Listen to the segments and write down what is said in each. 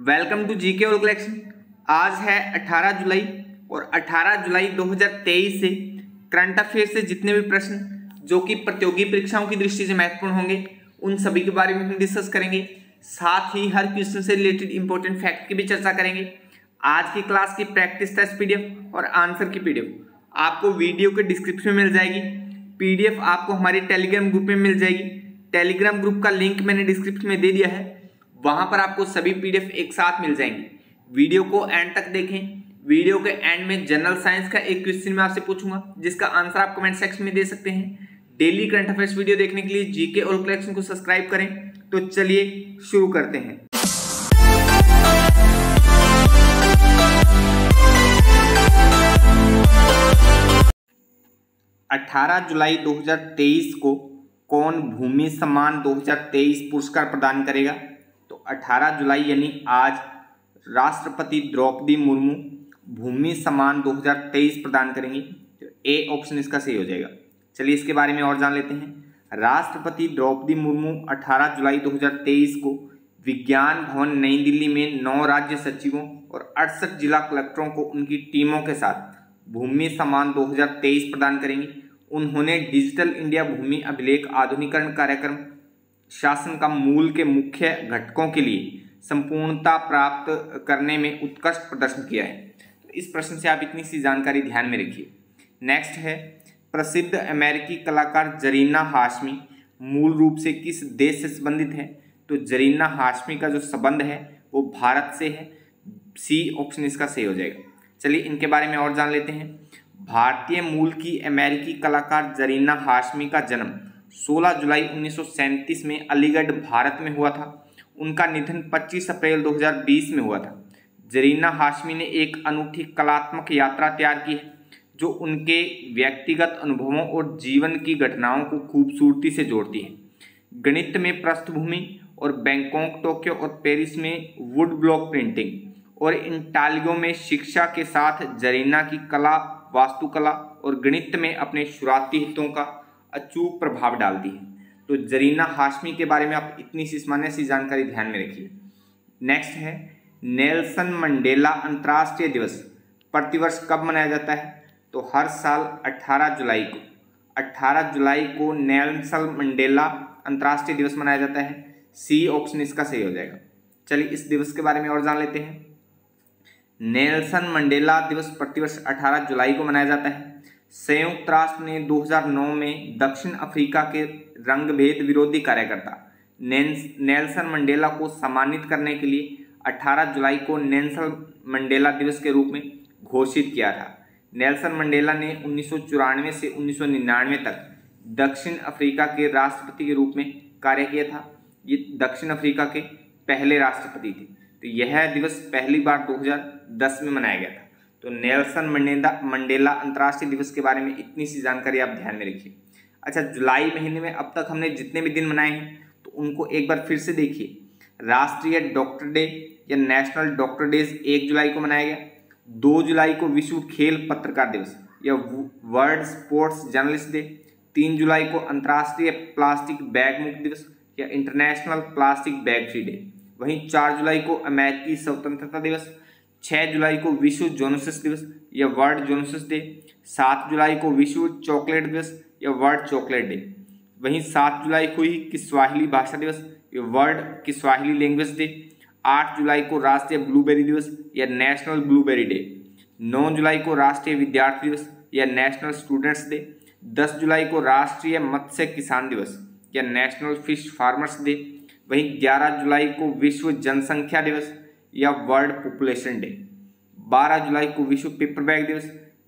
Welcome to GK all collection. आज है 18 जुलाई और 18 जुलाई 2023 से करंट अफेयर से जितने भी प्रश्न जो कि प्रतियोगी परीक्षाओं की दृष्टि से महत्वपूर्ण होंगे उन सभी के बारे में हम डिस्कस करेंगे। साथ ही हर क्वेश्चन से रिलेटेड इंपॉर्टेंट फैक्ट की भी चर्चा करेंगे। आज की क्लास की प्रैक्टिस टेस्ट पीडीएफ और आंसर की पीडीएफ आपको वीडियो के डिस्क्रिप्शन में मिल जाएगी। पीडीएफ आपको हमारे टेलीग्राम ग्रुप में मिल जाएगी। टेलीग्राम ग्रुप का लिंक मैंने डिस्क्रिप्शन में दे दिया है, वहां पर आपको सभी पीडीएफ एक साथ मिल जाएंगे। वीडियो को एंड तक देखें। वीडियो के एंड में जनरल साइंस का एक क्वेश्चन मैं आपसे पूछूंगा जिसका आंसर आप कमेंट सेक्शन में दे सकते हैं। डेली करंट अफेयर्स वीडियो देखने के लिए जीके ऑल कलेक्शन को सब्सक्राइब करें। तो चलिए शुरू करते हैं। 18 जुलाई 2023 को कौन भूमि सम्मान 2023 पुरस्कार प्रदान करेगा? तो 18 जुलाई यानी आज राष्ट्रपति द्रौपदी मुर्मू भूमि सम्मान 2023 प्रदान करेंगी। तो ए ऑप्शन इसका सही हो जाएगा। चलिए इसके बारे में और जान लेते हैं। राष्ट्रपति द्रौपदी मुर्मू 18 जुलाई 2023 को विज्ञान भवन नई दिल्ली में 9 राज्य सचिवों और 68 जिला कलेक्टरों को उनकी टीमों के साथ भूमि सम्मान 2023 प्रदान करेंगी। उन्होंने डिजिटल इंडिया भूमि अभिलेख आधुनिकीकरण कार्यक्रम शासन का मूल के मुख्य घटकों के लिए संपूर्णता प्राप्त करने में उत्कृष्ट प्रदर्शन किया है। तो इस प्रश्न से आप इतनी सी जानकारी ध्यान में रखिए। नेक्स्ट है, प्रसिद्ध अमेरिकी कलाकार जरीना हाशमी मूल रूप से किस देश से संबंधित है? तो जरीना हाशमी का जो संबंध है वो भारत से है। सी ऑप्शन इसका सही हो जाएगा। चलिए इनके बारे में और जान लेते हैं। भारतीय मूल की अमेरिकी कलाकार जरीना हाशमी का जन्म 16 जुलाई 1937 में अलीगढ़ भारत में हुआ था। उनका निधन 25 अप्रैल 2020 में हुआ था। जरीना हाशमी ने एक अनूठी कलात्मक यात्रा तैयार की है जो उनके व्यक्तिगत अनुभवों और जीवन की घटनाओं को खूबसूरती से जोड़ती है। गणित में पृष्ठभूमि और बैंकॉक, टोक्यो और पेरिस में वुड ब्लॉक प्रिंटिंग और इंटालियो में शिक्षा के साथ जरीना की कला, वास्तुकला और गणित में अपने शुरुआती हितों का अचूक प्रभाव डालती है। तो जरीना हाशमी के बारे में आप इतनी सी सामान्य सी जानकारी ध्यान में रखिए। नेक्स्ट है, नेल्सन मंडेला अंतर्राष्ट्रीय दिवस प्रतिवर्ष कब मनाया जाता है? तो हर साल 18 जुलाई को 18 जुलाई को नेल्सन मंडेला अंतर्राष्ट्रीय दिवस मनाया जाता है। सी ऑप्शन इसका सही हो जाएगा। चलिए इस दिवस के बारे में और जान लेते हैं। नेल्सन मंडेला दिवस प्रतिवर्ष 18 जुलाई को मनाया जाता है। संयुक्त राष्ट्र ने 2009 में दक्षिण अफ्रीका के रंगभेद विरोधी कार्यकर्ता नेल्सन मंडेला को सम्मानित करने के लिए 18 जुलाई को नेल्सन मंडेला दिवस के रूप में घोषित किया था। नेल्सन मंडेला ने 1994 से 1999 तक दक्षिण अफ्रीका के राष्ट्रपति के रूप में कार्य किया था। ये दक्षिण अफ्रीका के पहले राष्ट्रपति थे। तो यह दिवस पहली बार 2010 में मनाया गया था। तो नेल्सन मंडेला अंतर्राष्ट्रीय दिवस के बारे में इतनी सी जानकारी आप ध्यान में रखिए। अच्छा, जुलाई महीने में अब तक हमने जितने भी दिन मनाए हैं तो उनको एक बार फिर से देखिए। राष्ट्रीय डॉक्टर डे या नेशनल डॉक्टर डेज 1 जुलाई को मनाया गया। 2 जुलाई को विश्व खेल पत्रकार दिवस या वर्ल्ड स्पोर्ट्स जर्नलिस्ट डे। 3 जुलाई को अंतर्राष्ट्रीय प्लास्टिक बैग मुक्त दिवस या international plastic bag free day. वहीं 4 जुलाई को अमेरिकी स्वतंत्रता दिवस। 6 जुलाई को विश्व जोनोसिस दिवस या वर्ल्ड जोनोसिस डे। 7 जुलाई को विश्व चॉकलेट दिवस या वर्ल्ड चॉकलेट डे। वहीं 7 जुलाई को ही किस्वाहिली भाषा दिवस या वर्ल्ड किस्वाहिली लैंग्वेज डे। 8 जुलाई को राष्ट्रीय ब्लूबेरी दिवस या नेशनल ब्लूबेरी डे। 9 जुलाई को राष्ट्रीय विद्यार्थी दिवस या नेशनल स्टूडेंट्स डे। 10 जुलाई को राष्ट्रीय मत्स्य किसान दिवस या नेशनल फिश फार्मर्स डे। वहीं 11 जुलाई को विश्व जनसंख्या दिवस या वर्ल्ड पॉपुलेशन डे। 12 जुलाई को विश्व पेपर बैग दिवस।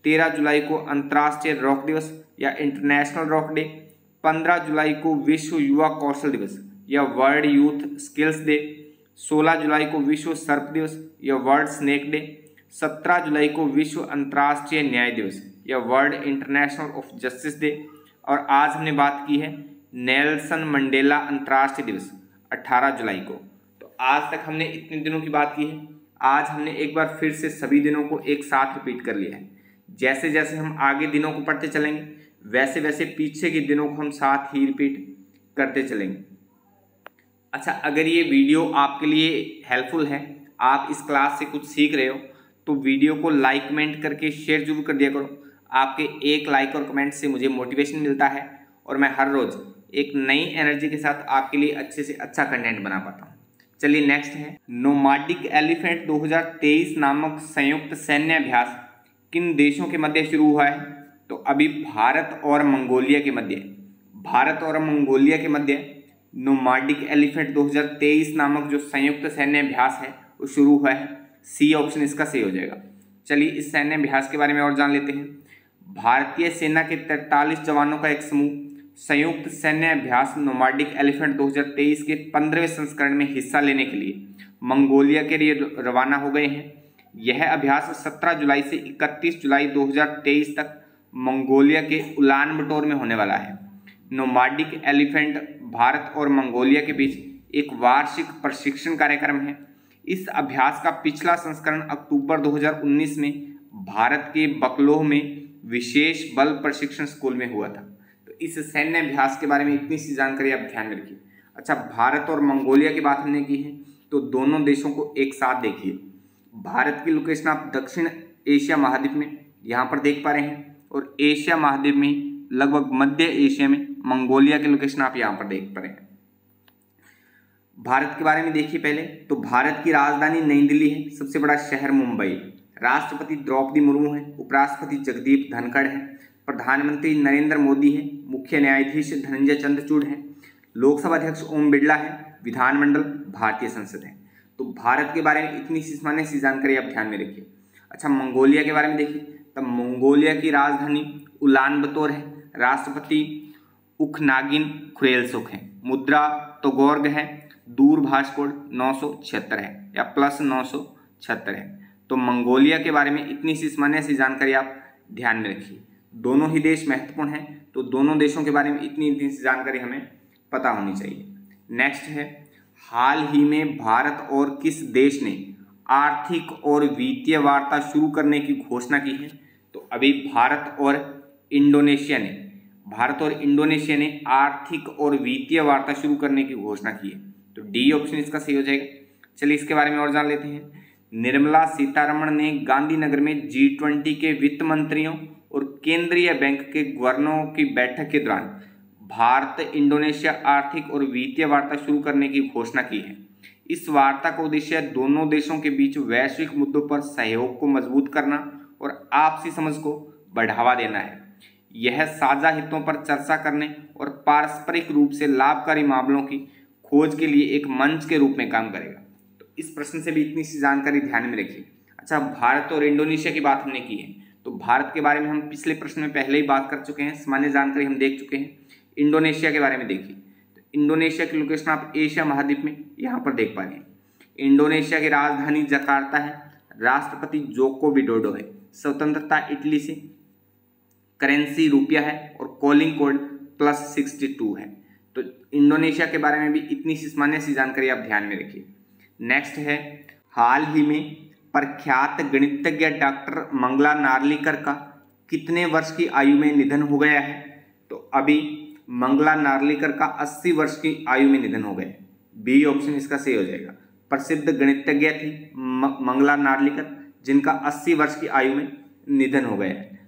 13 जुलाई को अंतर्राष्ट्रीय रॉक दिवस या इंटरनेशनल रॉक डे। 15 जुलाई को विश्व युवा कौशल दिवस या वर्ल्ड यूथ स्किल्स डे। 16 जुलाई को विश्व सर्प दिवस या वर्ल्ड स्नेक डे। 17 जुलाई को विश्व अंतर्राष्ट्रीय न्याय दिवस या world international of justice day. और आज हमने बात की है नेल्सन मंडेला अंतर्राष्ट्रीय दिवस 18 जुलाई को। तो आज तक हमने इतने दिनों की बात की है। आज हमने एक बार फिर से सभी दिनों को एक साथ रिपीट कर लिया है। जैसे जैसे हम आगे दिनों को पढ़ते चलेंगे वैसे वैसे पीछे के दिनों को हम साथ ही रिपीट करते चलेंगे। अच्छा, अगर ये वीडियो आपके लिए हेल्पफुल है, आप इस क्लास से कुछ सीख रहे हो तो वीडियो को लाइक कमेंट करके शेयर जरूर कर दिया करो। आपके एक लाइक और कमेंट से मुझे मोटिवेशन मिलता है और मैं हर रोज़ एक नई एनर्जी के साथ आपके लिए अच्छे से अच्छा कंटेंट बना पाता हूँ। चलिए नेक्स्ट है, नोमाडिक एलिफेंट 2023 नामक संयुक्त सैन्य अभ्यास किन देशों के मध्य शुरू हुआ है? तो अभी भारत और मंगोलिया के मध्य नोमाडिक एलिफेंट 2023 नामक जो संयुक्त सैन्य अभ्यास है वो शुरू हुआ है। सी ऑप्शन इसका सही हो जाएगा। चलिए इस सैन्य अभ्यास के बारे में और जान लेते हैं। भारतीय सेना के 43 जवानों का एक समूह संयुक्त सैन्य अभ्यास नोमाडिक एलिफेंट 2023 के 15वें संस्करण में हिस्सा लेने के लिए मंगोलिया के लिए रवाना हो गए हैं। यह अभ्यास 17 जुलाई से 31 जुलाई 2023 तक मंगोलिया के उलान बटोर में होने वाला है। नोमाडिक एलिफेंट भारत और मंगोलिया के बीच एक वार्षिक प्रशिक्षण कार्यक्रम है। इस अभ्यास का पिछला संस्करण अक्टूबर 2019 में भारत के बकलोह में विशेष बल प्रशिक्षण स्कूल में हुआ था। तो इस सैन्य अभ्यास के बारे में इतनी सी जानकारी आप ध्यान में रखिए। अच्छा, भारत और मंगोलिया की बात हमने की है तो दोनों देशों को एक साथ देखिए। भारत की लोकेशन आप दक्षिण एशिया महाद्वीप में यहाँ पर देख पा रहे हैं और एशिया महाद्वीप में लगभग मध्य एशिया में मंगोलिया की लोकेशन आप यहाँ पर देख पा रहे हैं। भारत के बारे में देखिए पहले तो भारत की राजधानी नई दिल्ली है, सबसे बड़ा शहर मुंबई, राष्ट्रपति द्रौपदी मुर्मू है, उपराष्ट्रपति जगदीप धनखड़ है, प्रधानमंत्री नरेंद्र मोदी है, मुख्य न्यायाधीश धनंजय चंद्रचूड़ है, लोकसभा अध्यक्ष ओम बिरला है, विधानमंडल भारतीय संसद है। तो भारत के बारे में इतनी सी सामान्य सी जानकारी आप ध्यान में रखिए। अच्छा, मंगोलिया के बारे में देखिए तब मंगोलिया की राजधानी उलान बतोर है, राष्ट्रपति उखनागिन खुरेलसुख है, मुद्रा तोगोर्ग है, दूरभाष कोड 976 है या +976 है। तो मंगोलिया के बारे में इतनी सी सामान्य सी जानकारी आप ध्यान में रखिए। दोनों ही देश महत्वपूर्ण हैं तो दोनों देशों के बारे में इतनी सी जानकारी हमें पता होनी चाहिए। नेक्स्ट है, हाल ही में भारत और किस देश ने आर्थिक और वित्तीय वार्ता शुरू करने की घोषणा की है? तो अभी भारत और इंडोनेशिया ने आर्थिक और वित्तीय वार्ता शुरू करने की घोषणा की है। तो डी ऑप्शन इसका सही हो जाएगा। चलिए इसके बारे में और जान लेते हैं। निर्मला सीतारमण ने गांधीनगर में G20 के वित्त मंत्रियों और केंद्रीय बैंक के गवर्नरों की बैठक के दौरान भारत इंडोनेशिया आर्थिक और वित्तीय वार्ता शुरू करने की घोषणा की है। इस वार्ता का उद्देश्य दोनों देशों के बीच वैश्विक मुद्दों पर सहयोग को मजबूत करना और आपसी समझ को बढ़ावा देना है। यह साझा हितों पर चर्चा करने और पारस्परिक रूप से लाभकारी मामलों की खोज के लिए एक मंच के रूप में काम करेगा। तो इस प्रश्न से भी इतनी सी जानकारी ध्यान में रखिए। अच्छा, भारत और इंडोनेशिया की बात हमने की है तो भारत के बारे में हम पिछले प्रश्न में पहले ही बात कर चुके हैं, सामान्य जानकारी हम देख चुके हैं। इंडोनेशिया के बारे में देखिए तो इंडोनेशिया की लोकेशन आप एशिया महाद्वीप में यहाँ पर देख पा रहे हैं। इंडोनेशिया की राजधानी जकार्ता है, राष्ट्रपति जोको विडोडो है, स्वतंत्रता इटली से, करेंसी रुपया है और कॉलिंग कोड +62 है। तो इंडोनेशिया के बारे में भी इतनी सी सामान्य सी जानकारी आप ध्यान में रखिए। नेक्स्ट है, हाल ही में प्रख्यात गणितज्ञ डॉक्टर मंगला नार्लिकर का कितने वर्ष की आयु में निधन हो गया है? तो अभी मंगला नार्लिकर का 80 वर्ष की आयु में निधन हो गया। बी ऑप्शन इसका सही हो जाएगा। प्रसिद्ध गणितज्ञ थी मंगला नार्लिकर जिनका 80 वर्ष की आयु में निधन हो गया है।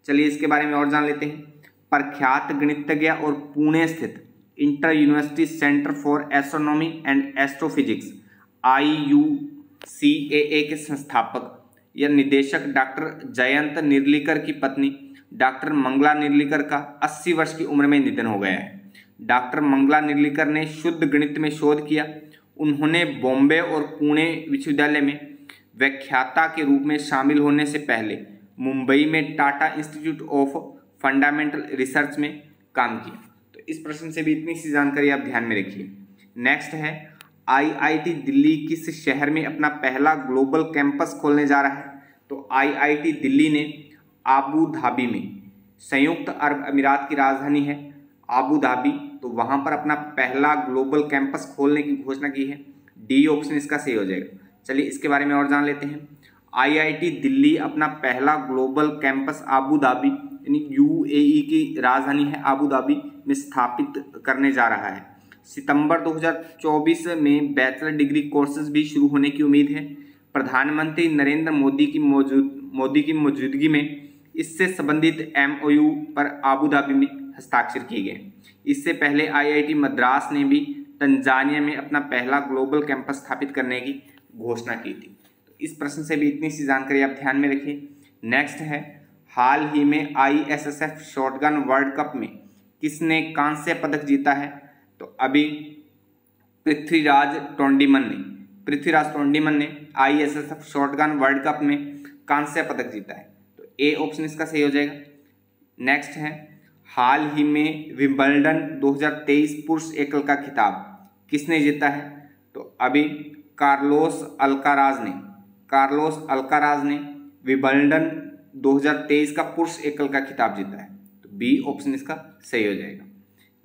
चलिए इसके बारे में और जान लेते हैं। प्रख्यात गणितज्ञ और पुणे स्थित inter university centre for astronomy and astrophysics IUCAA के संस्थापक या निदेशक डॉक्टर जयंत निरलिकर की पत्नी डॉक्टर मंगला निरलिकर का 80 वर्ष की उम्र में निधन हो गया है। डॉक्टर मंगला निरलिकर ने शुद्ध गणित में शोध किया। उन्होंने बॉम्बे और पुणे विश्वविद्यालय में व्याख्याता के रूप में शामिल होने से पहले मुंबई में Tata institute of fundamental research में काम किया। तो इस प्रश्न से भी इतनी सी जानकारी आप ध्यान में रखिए। नेक्स्ट है, IIT दिल्ली किस शहर में अपना पहला ग्लोबल कैंपस खोलने जा रहा है? तो IIT दिल्ली ने आबू धाबी में, संयुक्त अरब अमीरात की राजधानी है आबू धाबी, तो वहां पर अपना पहला ग्लोबल कैंपस खोलने की घोषणा की है। डी ऑप्शन इसका सही हो जाएगा। चलिए इसके बारे में और जान लेते हैं। IIT दिल्ली अपना पहला ग्लोबल कैंपस आबू धाबी यानी UAE की राजधानी है आबू धाबी में स्थापित करने जा रहा है। सितंबर 2024 में बैचलर डिग्री कोर्सेज भी शुरू होने की उम्मीद है। प्रधानमंत्री नरेंद्र मोदी की मौजूदगी में इससे संबंधित MOU पर आबू धाबी में हस्ताक्षर किए गए। इससे पहले IIT मद्रास ने भी तंजानिया में अपना पहला ग्लोबल कैंपस स्थापित करने की घोषणा की थी। तो इस प्रश्न से भी इतनी सी जानकारी आप ध्यान में रखिए। नेक्स्ट है, हाल ही में ISSF शॉटगन वर्ल्ड कप में किसने कांस्य पदक जीता है? तो अभी पृथ्वीराज टोंडीमन ने ISSF शॉटगन वर्ल्ड कप में कांस्य पदक जीता है। तो ए ऑप्शन इसका सही हो जाएगा। नेक्स्ट है, हाल ही में विंबलडन 2023 पुरुष एकल का खिताब किसने जीता है? तो अभी कार्लोस अल्काराज ने विंबलडन 2023 का पुरुष एकल का खिताब जीता है। तो बी ऑप्शन इसका सही हो जाएगा।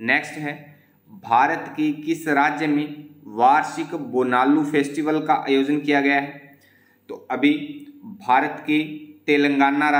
नेक्स्ट है, भारत की किस राज्य में वार्षिक बोनालू फेस्टिवल का आयोजन किया गया है? तो अभी भारत के तेलंगाना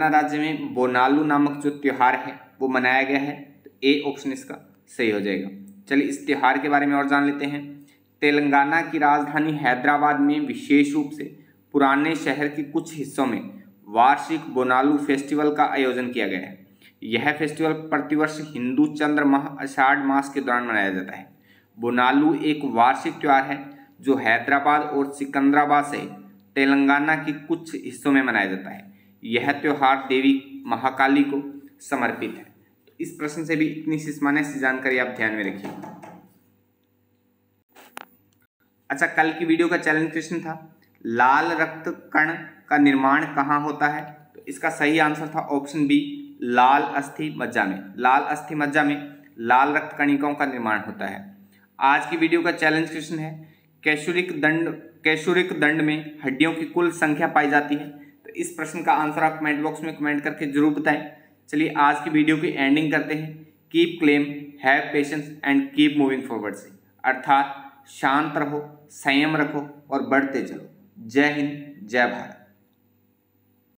राज्य में बोनालू नामक जो त्यौहार है वो मनाया गया है। तो ए ऑप्शन इसका सही हो जाएगा। चलिए इस त्यौहार के बारे में और जान लेते हैं। तेलंगाना की राजधानी हैदराबाद में विशेष रूप से पुराने शहर के कुछ हिस्सों में वार्षिक बोनालू फेस्टिवल का आयोजन किया गया है। यह फेस्टिवल प्रतिवर्ष हिंदू चंद्र माह आषाढ़ मास के दौरान मनाया जाता है। बोनालू एक वार्षिक त्यौहार है जो हैदराबाद और सिकंदराबाद से तेलंगाना के कुछ हिस्सों में मनाया जाता है। यह त्यौहार देवी महाकाली को समर्पित है। तो इस प्रश्न से भी इतनी सी सामान्य सी जानकारी आप ध्यान में रखिए। अच्छा, कल की वीडियो का चैलेंज क्वेश्चन था, लाल रक्त कण का निर्माण कहाँ होता है? तो इसका सही आंसर था ऑप्शन बी, लाल अस्थि मज्जा में। लाल अस्थि मज्जा में लाल रक्त कणिकाओं का निर्माण होता है। आज की वीडियो का चैलेंज क्वेश्चन है, कैशोरिक दंड में हड्डियों की कुल संख्या पाई जाती है। तो इस प्रश्न का आंसर आप कमेंट बॉक्स में कमेंट करके जरूर बताएं। चलिए आज की वीडियो की एंडिंग करते हैं। Keep claim, have patience and keep moving forward से, अर्थात शांत रहो, संयम रखो और बढ़ते चलो। जय हिंद, जय भारत।